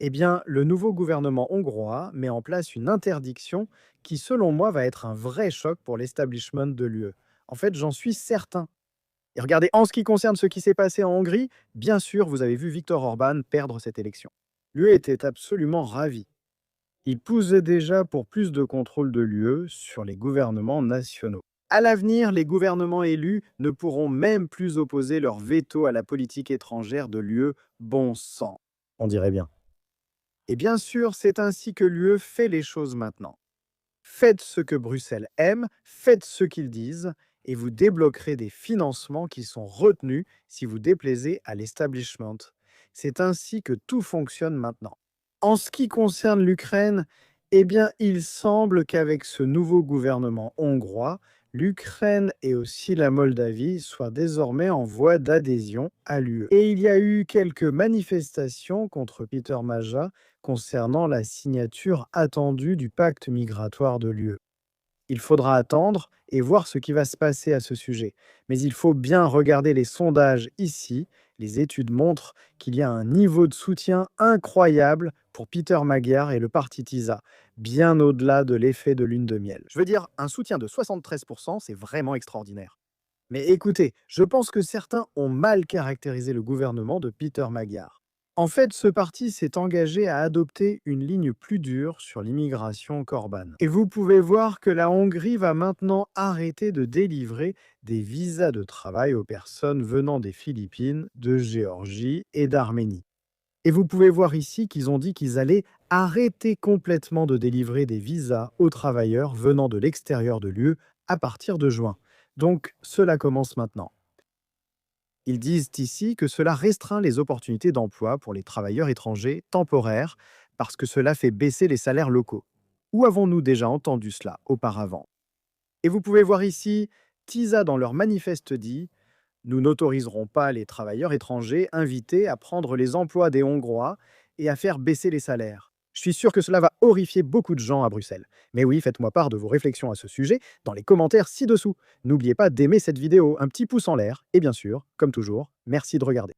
Eh bien, le nouveau gouvernement hongrois met en place une interdiction qui, selon moi, va être un vrai choc pour l'establishment de l'UE. En fait, j'en suis certain. Et regardez, en ce qui concerne ce qui s'est passé en Hongrie, bien sûr, vous avez vu Viktor Orban perdre cette élection. L'UE était absolument ravi. Il poussait déjà pour plus de contrôle de l'UE sur les gouvernements nationaux. À l'avenir, les gouvernements élus ne pourront même plus opposer leur veto à la politique étrangère de l'UE. Bon sang, on dirait bien. Et bien sûr, c'est ainsi que l'UE fait les choses maintenant. Faites ce que Bruxelles aime, faites ce qu'ils disent, et vous débloquerez des financements qui sont retenus si vous déplaisez à l'establishment. C'est ainsi que tout fonctionne maintenant. En ce qui concerne l'Ukraine, eh bien, il semble qu'avec ce nouveau gouvernement hongrois, l'Ukraine et aussi la Moldavie soient désormais en voie d'adhésion à l'UE. Et il y a eu quelques manifestations contre Peter Maja concernant la signature attendue du pacte migratoire de l'UE. Il faudra attendre et voir ce qui va se passer à ce sujet. Mais il faut bien regarder les sondages ici. Les études montrent qu'il y a un niveau de soutien incroyable pour Peter Magyar et le parti TISA, bien au-delà de l'effet de lune de miel. Je veux dire, un soutien de 73%, c'est vraiment extraordinaire. Mais écoutez, je pense que certains ont mal caractérisé le gouvernement de Peter Magyar. En fait, ce parti s'est engagé à adopter une ligne plus dure sur l'immigration qu'Orban. Et vous pouvez voir que la Hongrie va maintenant arrêter de délivrer des visas de travail aux personnes venant des Philippines, de Géorgie et d'Arménie. Et vous pouvez voir ici qu'ils ont dit qu'ils allaient arrêter complètement de délivrer des visas aux travailleurs venant de l'extérieur de l'UE à partir de juin. Donc, cela commence maintenant. Ils disent ici que cela restreint les opportunités d'emploi pour les travailleurs étrangers temporaires parce que cela fait baisser les salaires locaux. Où avons-nous déjà entendu cela auparavant? Et vous pouvez voir ici, TISA dans leur manifeste dit: nous n'autoriserons pas les travailleurs étrangers invités à prendre les emplois des Hongrois et à faire baisser les salaires. Je suis sûr que cela va horrifier beaucoup de gens à Bruxelles. Mais oui, faites-moi part de vos réflexions à ce sujet dans les commentaires ci-dessous. N'oubliez pas d'aimer cette vidéo, un petit pouce en l'air, et bien sûr, comme toujours, merci de regarder.